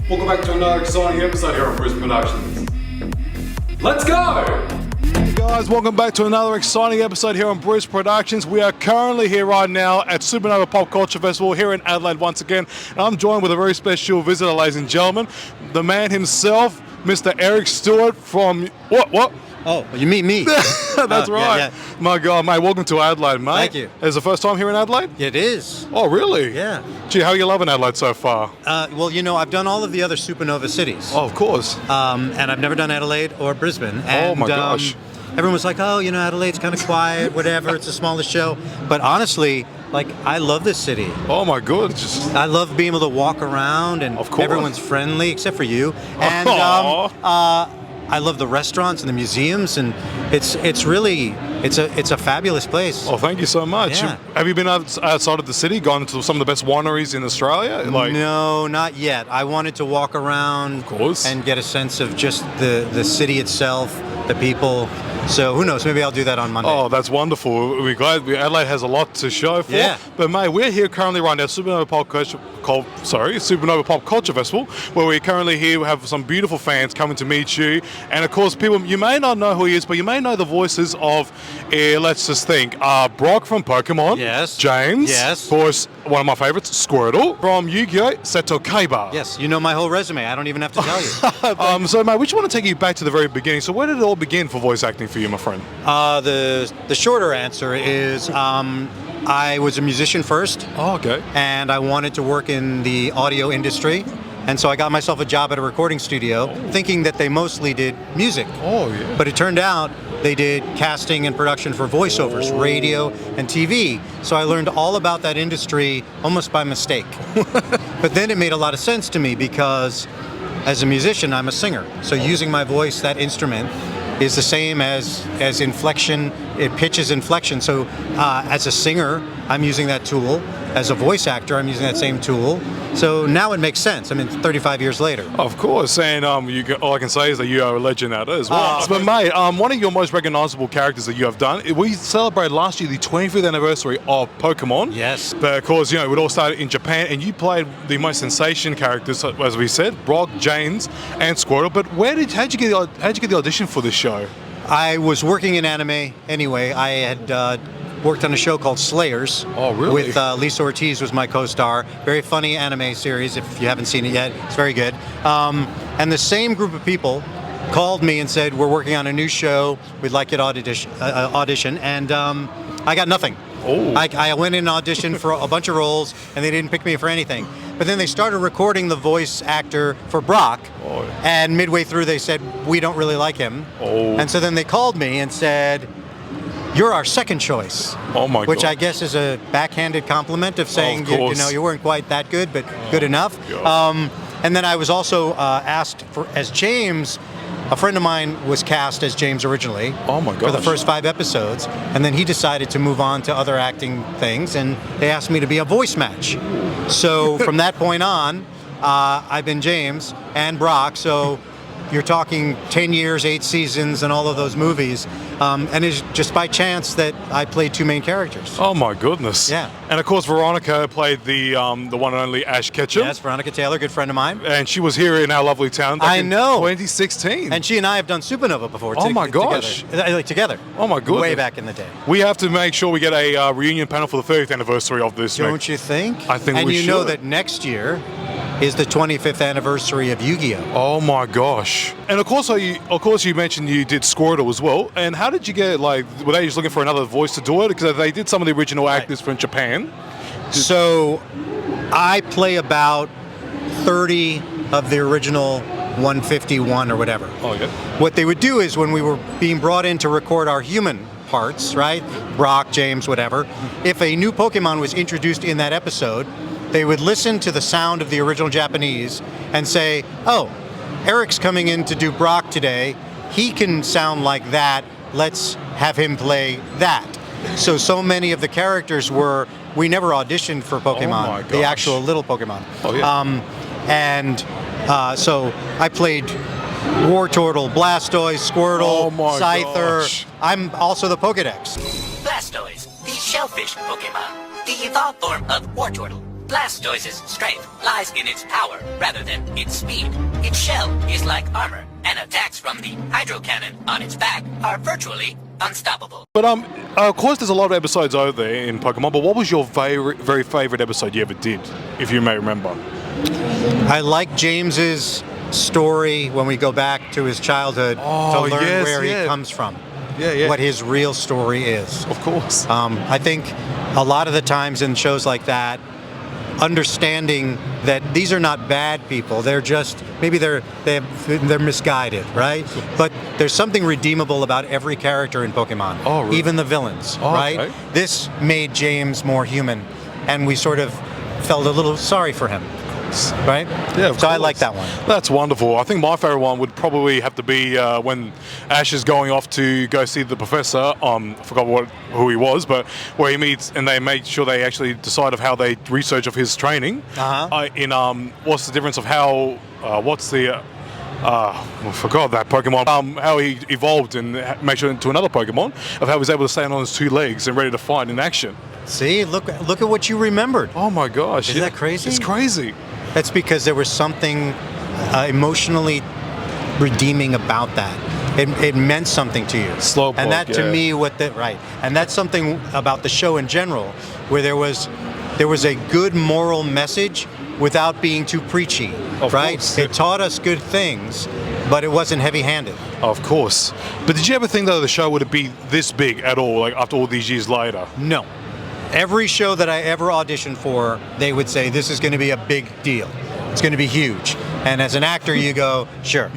Welcome back to another exciting episode here on Briz Productions. Let's go! Hey guys, welcome back to another exciting episode here on Briz Productions. We are currently here right now at Supanova Pop Culture Festival here in Adelaide once again. And I'm joined with a very special visitor, ladies and gentlemen. The man himself, Mr. Eric Stuart from... What? Oh, you mean me? That's right. Yeah. My God, mate, welcome to Adelaide, mate. Thank you. Is it the first time here in Adelaide? It is. Oh, really? Yeah. Gee, how are you loving Adelaide so far? Well, you know, I've done all of the other Supanova cities. Oh, of course. And I've never done Adelaide or Brisbane. And, oh, my gosh. Everyone was like, oh, you know, Adelaide's kind of quiet, whatever, it's the smallest show. But honestly, like, I love this city. Oh, my God. I love being able to walk around and of course. Everyone's friendly, except for you. And I love the restaurants and the museums, and it's a fabulous place. Oh, thank you so much. Yeah. Have you been outside of the city, gone to some of the best wineries in Australia? No, not yet. I wanted to walk around, of course, and get a sense of just the city itself, the people. So who knows? Maybe I'll do that on Monday. Oh, that's wonderful. We're glad Adelaide has a lot to show for. Yeah. But mate, we're here currently right now, Supanova Pop Culture Festival, where we're currently here. We have some beautiful fans coming to meet you, and of course, people you may not know who he is, but you may know the voices of, let's just think, Brock from Pokemon. Yes. James. Yes. Of course, one of my favorites, Squirtle from Yu-Gi-Oh! Seto Kaiba. Yes. You know my whole resume. I don't even have to tell you. So mate, we just want to take you back to the very beginning. So where did it all begin for voice acting for you, my friend? The shorter answer is I was a musician first. Oh, okay. And I wanted to work in the audio industry. And so I got myself a job at a recording studio, thinking that they mostly did music. Oh, yeah. But it turned out they did casting and production for voiceovers, radio, and TV. So I learned all about that industry almost by mistake. But then it made a lot of sense to me because as a musician, I'm a singer. So using my voice, that instrument, is the same as inflection. It pitches inflection. So as a singer, I'm using that tool. As a voice actor, I'm using that same tool. So now it makes sense. I mean, 35 years later. Of course, and all I can say is that you are a legend at it as well. But mate, one of your most recognizable characters that you have done, we celebrated last year the 25th anniversary of Pokemon. Yes. But of course, you know, it all started in Japan, and you played the most sensation characters, as we said, Brock, James, and Squirtle. But how'd you get the audition for this show? I was working in anime anyway. I had worked on a show called Slayers. Oh, really? With Lisa Ortiz was my co-star. Very funny anime series. If you haven't seen it yet, it's very good. And the same group of people called me and said, we're working on a new show. We'd like you to audition. And I got nothing. Oh. I went in and auditioned for a bunch of roles, and they didn't pick me for anything. But then they started recording the voice actor for Brock, and midway through they said, we don't really like him. Oh. And so then they called me and said, you're our second choice. Oh my God. Which I guess is a backhanded compliment of saying, you weren't quite that good, but good enough. And then I was also asked as James. A friend of mine was cast as James originally. Oh my gosh. For the first 5 episodes, and then he decided to move on to other acting things, and they asked me to be a voice match. So from that point on, I've been James and Brock. So you're talking 10 years, 8 seasons, and all of those movies. And it's just by chance that I played 2 main characters. Oh my goodness. Yeah. And of course, Veronica played the one and only Ash Ketchum. Yes, Veronica Taylor, good friend of mine. And she was here in our lovely town back in 2016. And she and I have done Supanova before. Oh my gosh. Together. Oh my goodness. Way back in the day. We have to make sure we get a reunion panel for the 30th anniversary of this. Don't you think? I think and we should. And you know that next year is the 25th anniversary of Yu-Gi-Oh! Oh my gosh. And of course you mentioned you did Squirtle as well. And how did you get, were they just looking for another voice to do it? Because they did some of the original actors from Japan. So I play about 30 of the original 151 or whatever. Oh, yeah. What they would do is when we were being brought in to record our human parts, right? Brock, James, whatever. If a new Pokemon was introduced in that episode, they would listen to the sound of the original Japanese and say, oh, Eric's coming in to do Brock today. He can sound like that. Let's have him play that. So many of the characters we never auditioned for Pokemon, the actual little Pokemon. Oh, yeah. So I played Wartortle, Blastoise, Squirtle, Scyther. I'm also the Pokedex. Blastoise, the shellfish Pokemon, the evolved form of Wartortle. Blastoise's strength lies in its power rather than its speed. Its shell is like armor, and attacks from the hydro cannon on its back are virtually unstoppable. But of course, there's a lot of episodes over there in Pokemon. But what was your very favorite episode you ever did, if you may remember? I like James's story when we go back to his childhood to learn where he comes from. What his real story is. Of course. I think a lot of the times in shows like that, understanding that these are not bad people, they're just maybe they're misguided, right? But there's something redeemable about every character in Pokemon. Oh, really? Even the villains, right? Okay. This made James more human, and we sort of felt a little sorry for him. Right? Yeah, of so I course. like that one. That's wonderful. I think my favorite one would probably have to be when Ash is going off to go see the professor. I forgot who he was, but where he meets and they make sure they actually decide of how they research of his training. In what's the difference of how I forgot that Pokemon. How he evolved and made sure into another Pokemon of how he was able to stand on his two legs and ready to fight in action. See, look at what you remembered. Oh my gosh! Isn't that crazy? It's crazy. That's because there was something emotionally redeeming about that. It meant something to you. Slowpoke, and that to me, and that's something about the show in general, where there was a good moral message without being too preachy. Of right? course. It taught us good things, but it wasn't heavy-handed. Of course. But did you ever think that the show would be this big at all, like after all these years later? No. Every show that I ever auditioned for, they would say, this is going to be a big deal. It's going to be huge. And as an actor, you go, sure.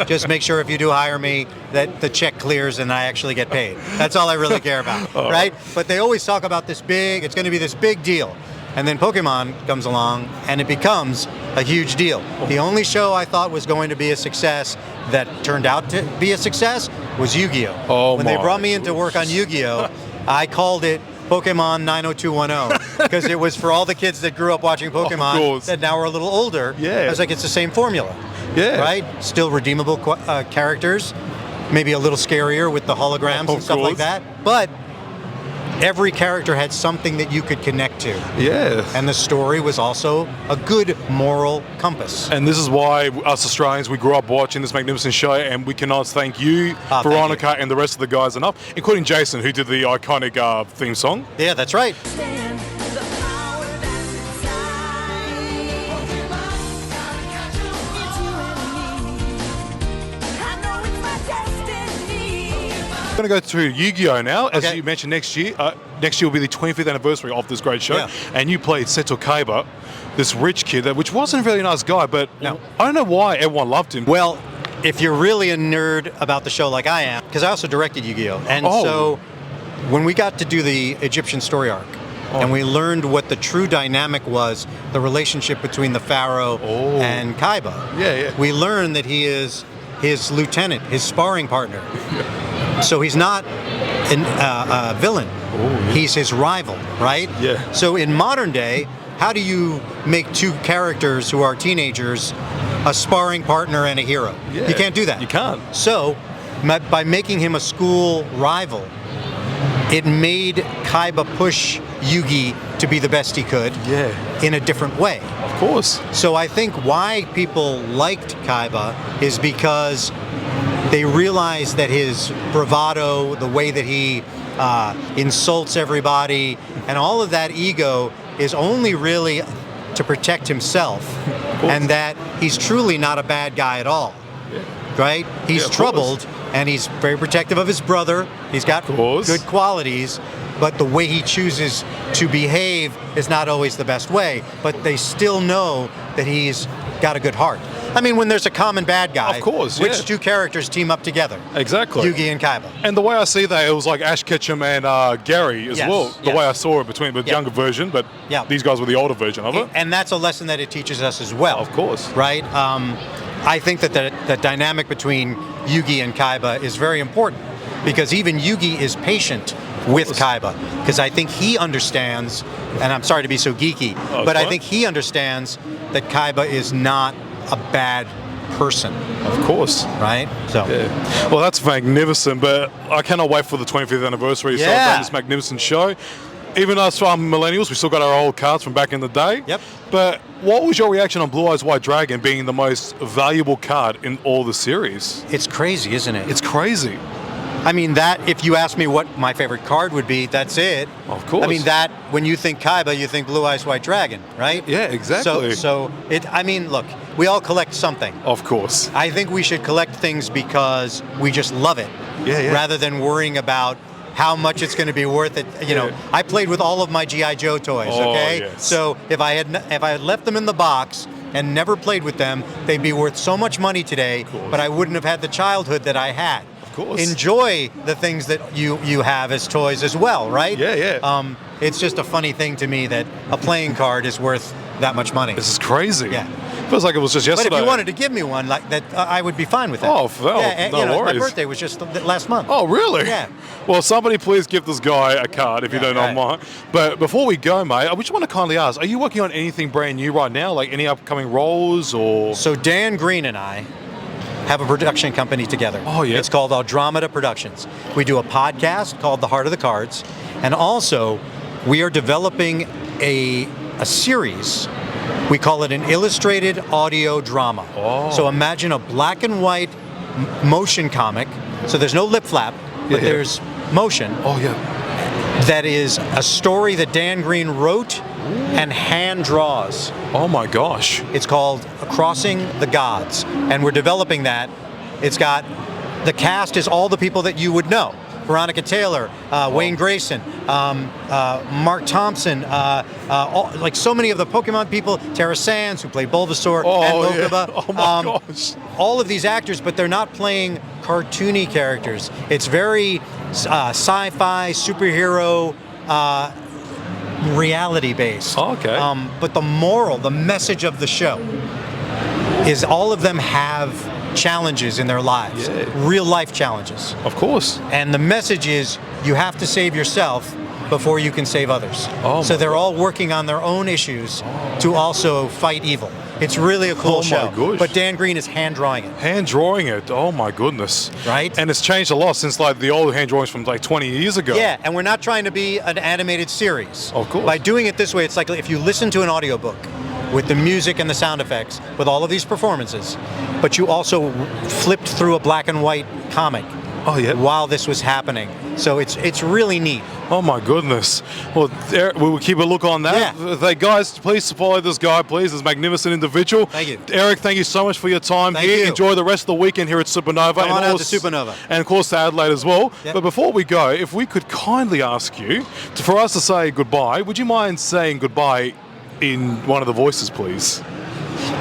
Just make sure if you do hire me that the check clears and I actually get paid. That's all I really care about, right? But they always talk about it's going to be this big deal. And then Pokemon comes along and it becomes a huge deal. The only show I thought was going to be a success that turned out to be a success was Yu-Gi-Oh! When they brought me in to work on Yu-Gi-Oh!, I called it Pokemon 90210 because it was for all the kids that grew up watching Pokemon that now are a little older. I was like, it's the same formula. Right? Still redeemable characters, maybe a little scarier with the holograms and stuff like that. But every character had something that you could connect to. And the story was also a good moral compass. And this is why us Australians, we grew up watching this magnificent show, and we cannot thank you, Veronica, and the rest of the guys enough, including Jason, who did the iconic theme song. Yeah, that's right. We're going to go to Yu-Gi-Oh! Now. As you mentioned, next year will be the 25th anniversary of this great show, and you played Seto Kaiba, this rich kid, which wasn't a very nice guy, but I don't know why everyone loved him. Well, if you're really a nerd about the show like I am, because I also directed Yu-Gi-Oh! And so when we got to do the Egyptian story arc, and we learned what the true dynamic was, the relationship between the pharaoh and Kaiba, we learned that he is his lieutenant, his sparring partner. So he's not a villain. He's his rival, right? So in modern day, how do you make two characters who are teenagers a sparring partner and a hero? You can't do that. You can't. So by making him a school rival, it made Kaiba push Yugi to be the best he could in a different way. Of course. So I think why people liked Kaiba is because they realized that his bravado, the way that he insults everybody, and all of that ego is only really to protect himself, and that he's truly not a bad guy at all, right? He's troubled, and he's very protective of his brother. He's got good qualities, but the way he chooses to behave is not always the best way, but they still know that he's got a good heart. I mean, when there's a common bad guy, of course, which two characters team up together? Exactly. Yugi and Kaiba. And the way I see that, it was like Ash Ketchum and Gary as well. The way I saw it between the younger version, but these guys were the older version of it. And that's a lesson that it teaches us as well. Of course. Right? I think that the dynamic between Yugi and Kaiba is very important because even Yugi is patient with Kaiba because I think he understands, and I'm sorry to be so geeky, but I think he understands that Kaiba is not a bad person. Of course. Right? So. Well, that's magnificent, but I cannot wait for the 25th anniversary. So I've done this magnificent show. even us millennials, we still got our old cards from back in the day. Yep. But what was your reaction on Blue Eyes White Dragon being the most valuable card in all the series? It's crazy, isn't it? It's crazy. I mean, that, if you ask me what my favorite card would be, that's it. Of course. I mean, that, when you think Kaiba, you think Blue Eyes White Dragon, right? Yeah, exactly. I mean, look, we all collect something. Of course. I think we should collect things because we just love it. Yeah. Rather than worrying about how much it's going to be worth it. You know, I played with all of my G.I. Joe toys, okay? Yes. So if I had left them in the box and never played with them, they'd be worth so much money today, but I wouldn't have had the childhood that I had. Of course. Enjoy the things that you have as toys as well, right? Yeah. It's just a funny thing to me that a playing card is worth that much money. This is crazy. Yeah. Feels like it was just yesterday. But if you wanted to give me one like that, I would be fine with that. Oh, well, no worries. My birthday was just last month. Oh, really? Yeah. Well, somebody please give this guy a card if you don't mind. But before we go, mate, I just want to kindly ask, are you working on anything brand new right now? Like any upcoming roles or? So Dan Green and I have a production company together. Oh, yeah. It's called Andromeda Productions. We do a podcast called The Heart of the Cards. And also, we are developing a series. We call it an illustrated audio drama. Oh. So imagine a black and white motion comic. So there's no lip flap, but there's motion. Oh, yeah. That is a story that Dan Green wrote and hand draws. Oh, my gosh. It's called Crossing the Gods, and we're developing that. It's got, the cast is all the people that you would know. Veronica Taylor, Wayne Grayson, Mark Thompson, like so many of the Pokemon people, Tara Sands, who played Bulbasaur, and Mokuba. Yeah. Oh my gosh. All of these actors, but they're not playing cartoony characters. It's very sci-fi, superhero, reality-based. Oh, okay. But the moral, the message of the show is all of them have challenges in their lives, real life challenges. Of course. And the message is you have to save yourself before you can save others. So they're all working on their own issues to also fight evil. It's really a cool show. Gosh. But Dan Green is hand drawing it. Hand drawing it. Oh my goodness. Right? And it's changed a lot since like the old hand drawings from like 20 years ago. Yeah, and we're not trying to be an animated series. Of course. By doing it this way, it's like if you listen to an audiobook with the music and the sound effects, with all of these performances, but you also flipped through a black and white comic while this was happening. So it's really neat. Oh my goodness. Well, Eric, we will keep a look on that. Yeah. Guys, please follow this guy, please. This magnificent individual. Thank you. Eric, thank you so much for your time Thank here. you. Enjoy the rest of the weekend here at Supanova. Come on out to Supanova. And of course to Adelaide as well. Yep. But before we go, if we could kindly ask you, for us to say goodbye, would you mind saying goodbye in one of the voices, please?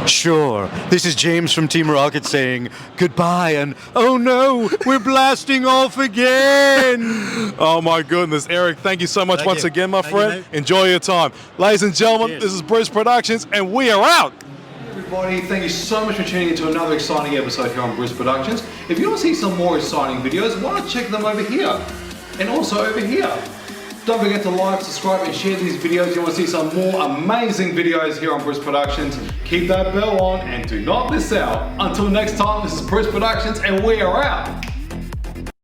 Sure. This is James from Team Rocket saying goodbye, and oh no, we're blasting off again. Oh my goodness. Eric, thank you so much once again, my friend. You, enjoy your time. Ladies and gentlemen, this is Briz Productions, and we are out. Everybody, thank you so much for tuning into another exciting episode here on Briz Productions. If you want to see some more exciting videos, why not check them over here and also over here. Don't forget to like, subscribe and share these videos. You want to see some more amazing videos here on Briz Productions. Keep that bell on and do not miss out. Until next time, this is Briz Productions and we are out.